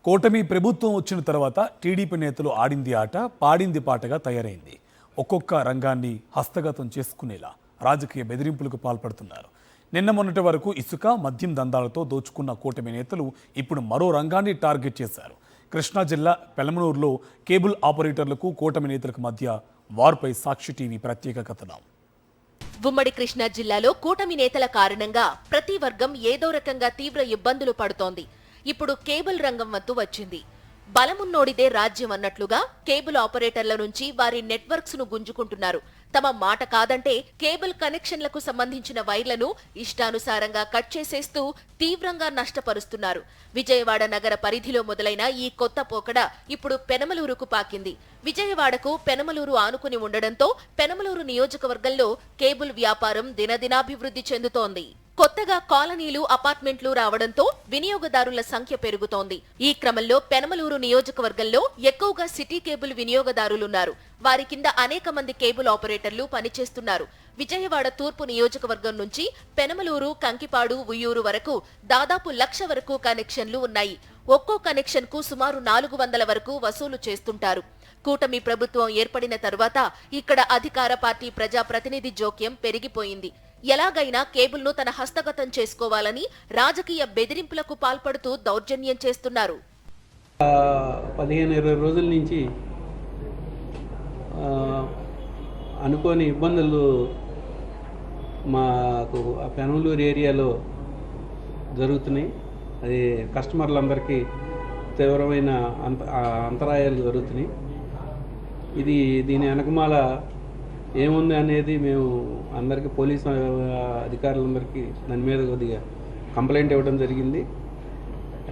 కూటమి ప్రభుత్వం వచ్చిన తర్వాత టీడీపీ నేతలు ఆడింది ఆట పాడింది పాటగా తయారైంది. ఒక్కొక్క రంగాన్ని హస్తగతం చేసుకునేలా రాజకీయ బెదిరింపులకు పాల్పడుతున్నారు. నిన్న మొన్నటి వరకు ఇసుక మద్యం దందాలతో దోచుకున్న కూటమి నేతలు ఇప్పుడు మరో రంగాన్ని టార్గెట్ చేశారు. కృష్ణా జిల్లా పెలమనూరులో కేబుల్ ఆపరేటర్లకు కూటమి నేతలకు మధ్య వార్పై సాక్షి టీవీ ప్రత్యేక కథనం. ఉమ్మడి కృష్ణా జిల్లాలో కూటమి నేతల కారణంగా ప్రతి వర్గం ఏదో రకంగా తీవ్ర ఇబ్బందులు పడుతోంది. ఇప్పుడు కేబుల్ రంగం వంతు వచ్చింది. బలమున్నోడిదే రాజ్యం అన్నట్లుగా కేబుల్ ఆపరేటర్ల నుంచి వారి నెట్వర్క్స్ ను గుంజుకుంటున్నారు. తమ మాట కాదంటే కేబుల్ కనెక్షన్లకు సంబంధించిన వైర్లను ఇష్టానుసారంగా కట్ చేసేస్తూ తీవ్రంగా నష్టపరుస్తున్నారు. విజయవాడ నగర పరిధిలో మొదలైన ఈ కొత్త పోకడ ఇప్పుడు పెనమలూరుకు పాకింది. విజయవాడకు పెనమలూరు ఆనుకుని ఉండడంతో పెనమలూరు నియోజకవర్గంలో కేబుల్ వ్యాపారం దినదినాభివృద్ధి చెందుతోంది. కొత్తగా కాలనీలు, అపార్ట్మెంట్లు రావడంతో వినియోగదారుల సంఖ్య పెరుగుతోంది. ఈ క్రమంలో పెనమలూరు నియోజకవర్గంలో ఎక్కువగా సిటీ కేబుల్ వినియోగదారులున్నారు. వారి కింద అనేక మంది కేబుల్ ఆపరేటర్లు పనిచేస్తున్నారు. విజయవాడ తూర్పు నియోజకవర్గం నుంచి పెనమలూరు, కంకిపాడు, ఉయ్యూరు వరకు దాదాపు 1,00,000 వరకు కనెక్షన్లు ఉన్నాయి. ఒక్కో కనెక్షన్ కు సుమారు 400 వరకు వసూలు చేస్తుంటారు. కూటమి ప్రభుత్వం ఏర్పడిన తరువాత ఇక్కడ అధికార పార్టీ ప్రజాప్రతినిధి జోక్యం పెరిగిపోయింది. ఎలాగైనా కేబుల్ను తన హస్తగతం చేసుకోవాలని రాజకీయ బెదిరింపులకు పాల్పడుతూ దౌర్జన్యం చేస్తున్నారు. 15-20 రోజుల నుంచి అనుకోని ఇబ్బందులు మాకు ఆ పెనమలూరు ఏరియాలో జరుగుతున్నాయి. అది కస్టమర్లందరికీ తీవ్రమైన అంతరాయాలు జరుగుతున్నాయి. దీని వెనకమాల ఏముంది అనేది మేము అందరికీ పోలీసు అధికారులందరికీ దాని మీద కొద్దిగా కంప్లైంట్ ఇవ్వడం జరిగింది.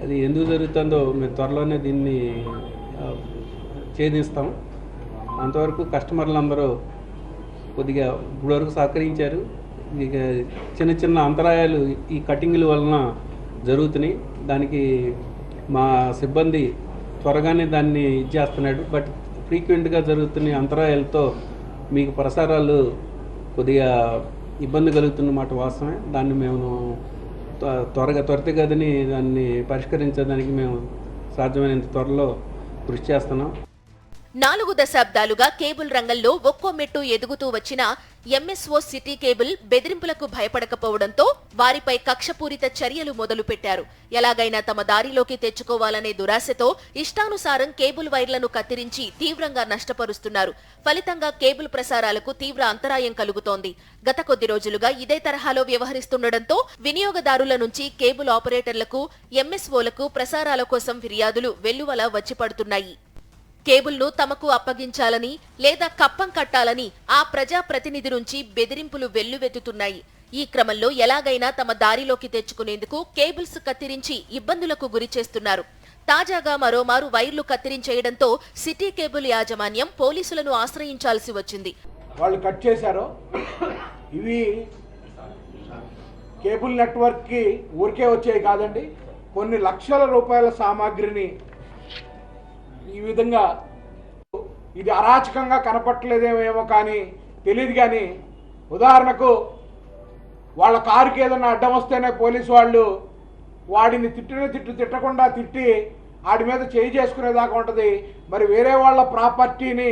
అది ఎందుకు జరుగుతుందో మేము త్వరలోనే దీన్ని ఛేదిస్తాం. అంతవరకు కస్టమర్లందరూ కొద్దిగా ఇప్పటివరకు సహకరించారు. ఇక చిన్న చిన్న అంతరాయాలు ఈ కటింగ్ల వలన జరుగుతున్నాయి. దానికి మా సిబ్బంది త్వరగానే దాన్ని ఇచ్చేస్తున్నాడు. బట్ ఫ్రీక్వెంట్గా జరుగుతున్న అంతరాయాలతో మీకు ప్రసారాలు కొద్దిగా ఇబ్బంది కలుగుతున్నమాట వాస్తవమే. దాన్ని మేము త్వరితగతిని దాన్ని పరిష్కరించడానికి మేము సాధ్యమైనంత త్వరలో కృషి చేస్తున్నాం. 4 దశాబ్దాలుగా కేబుల్ రంగంలో ఒక్కో మెట్టు ఎదుగుతూ వచ్చిన ఎంఎస్ఓ సిటీ కేబుల్ బెదిరింపులకు భయపడకపోవడంతో వారిపై కక్షపూరిత చర్యలు మొదలుపెట్టారు. ఎలాగైనా తమ దారిలోకి తెచ్చుకోవాలనే దురాశతో ఇష్టానుసారం కేబుల్ వైర్లను కత్తిరించి తీవ్రంగా నష్టపరుస్తున్నారు. ఫలితంగా కేబుల్ ప్రసారాలకు తీవ్ర అంతరాయం కలుగుతోంది. గత కొద్ది రోజులుగా ఇదే తరహాలో వ్యవహరిస్తుండటంతో వినియోగదారుల నుంచి కేబుల్ ఆపరేటర్లకు, ఎంఎస్ఓలకు ప్రసారాల కోసం ఫిర్యాదులు వెల్లువలా వచ్చి పడుతున్నాయి. కేబుల్ను తమకు అప్పగించాలని లేదా కప్పం కట్టాలని ఆ ప్రజాప్రతినిధి నుంచి బెదిరింపులు వెల్లువెత్తుతున్నాయి. ఈ క్రమంలో ఎలాగైనా తమ దారిలోకి తెచ్చుకునేందుకు కేబుల్స్ కత్తిరించి ఇబ్బందులకు గురి చేస్తున్నారు. తాజాగా మరోమారు వైర్లు కత్తిరించేయడంతో సిటీ కేబుల్ యాజమాన్యం పోలీసులను ఆశ్రయించాల్సి వచ్చింది. వాళ్ళు కట్ చేశారో ఇవి కేబుల్ నెట్వర్క్ కి ఊరికే వచ్చేవి కాదండి. కొన్ని లక్షల రూపాయల సామాగ్రిని ఈ విధంగా ఇది అరాచకంగా కనపట్టలేదేమో కానీ తెలియదు. కానీ ఉదాహరణకు వాళ్ళ కారుకి ఏదైనా అడ్డం వస్తేనే పోలీసు వాళ్ళు వాడిని తిట్టకుండా తిట్టి వాడి మీద చేయి చేసుకునేదాకా ఉంటుంది. మరి వేరే వాళ్ళ ప్రాపర్టీని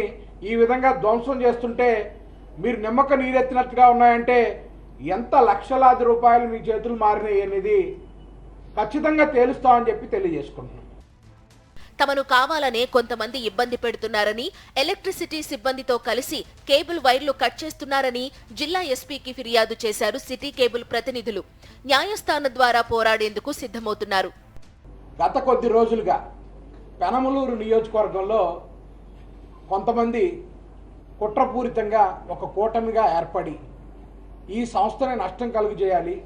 ఈ విధంగా ధ్వంసం చేస్తుంటే మీరు నిమ్మక నీరెత్తినట్టుగా ఉన్నాయంటే ఎంత లక్షలాది రూపాయలు మీ చేతులు మారినాయి అనేది ఖచ్చితంగా తేలుస్తామని చెప్పి తెలియజేసుకుంటున్నాం. తమను కావాలనే కొంతమంది ఇబ్బంది పెడుతున్నారని, ఎలక్ట్రిసిటీ సిబ్బందితో కలిసి కేబుల్ వైర్లు కట్ చేస్తున్నారని జిల్లా ఎస్పీకి ఫిర్యాదు చేశారు సిటీ కేబుల్ ప్రతినిధులు. న్యాయస్థానం ద్వారా పోరాడేందుకు సిద్ధమవుతున్నారు. గత కొద్ది రోజులుగా పెనమలూరు నియోజకవర్గంలో కొంతమంది కుట్రపూరితంగా ఒక కూటమిగా ఏర్పడి ఈ సంస్థని నష్టం కలుగజేయాలి,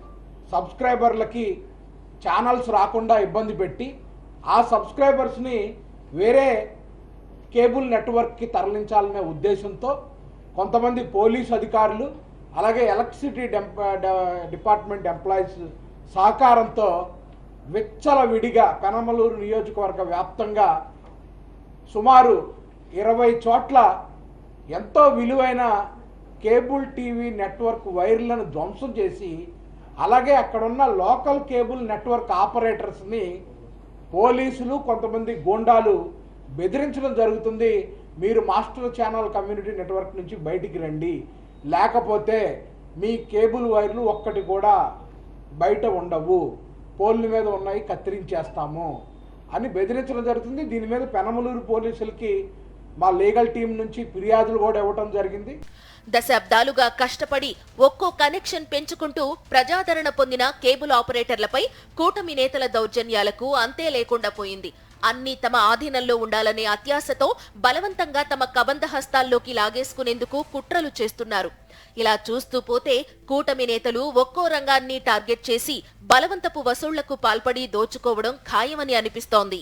సబ్స్క్రైబర్లకి ఛానల్స్ రాకుండా ఇబ్బంది పెట్టి ఆ సబ్స్క్రైబర్స్ని వేరే కేబుల్ నెట్వర్క్కి తరలించాలనే ఉద్దేశంతో కొంతమంది పోలీసు అధికారులు అలాగే ఎలక్ట్రిసిటీ డిపార్ట్మెంట్ ఎంప్లాయీస్ సహకారంతో విచ్చలవిడిగా పెనమలూరు నియోజకవర్గ వ్యాప్తంగా సుమారు 20 చోట్ల ఎంతో విలువైన కేబుల్ టీవీ నెట్వర్క్ వైర్లను ధ్వంసం చేసి అలాగే అక్కడున్న లోకల్ కేబుల్ నెట్వర్క్ ఆపరేటర్స్ని పోలీసులు కొంతమంది గూండాలు బెదిరించడం జరుగుతుంది. మీరు మాస్టర్ ఛానల్ కమ్యూనిటీ నెట్వర్క్ నుంచి బయటికి రండి, లేకపోతే మీ కేబుల్ వైర్లు ఒక్కటి కూడా బయట ఉండవు, పోల్ల మీద ఉన్నాయి కత్తిరించేస్తాము అని బెదిరించడం జరుగుతుంది. దీని మీద పెనమలూరు పోలీసులకి మా లీగల్ టీం నుంచి ఫిర్యాదులు కూడా ఇవ్వటం జరిగింది. దశాబ్దాలుగా కష్టపడి ఒక్కో కనెక్షన్ పెంచుకుంటూ ప్రజాదరణ పొందిన కేబుల్ ఆపరేటర్లపై కూటమి నేతల దౌర్జన్యాలకు అంతే లేకుండా పోయింది. అన్నీ తమ ఆధీనంలో ఉండాలనే అత్యాశతో బలవంతంగా తమ కబంధ హస్తాల్లోకి లాగేసుకునేందుకు కుట్రలు చేస్తున్నారు. ఇలా చూస్తూ పోతే కూటమి నేతలు ఒక్కో రంగాన్ని టార్గెట్ చేసి బలవంతపు వసూళ్లకు పాల్పడి దోచుకోవడం ఖాయమని అనిపిస్తోంది.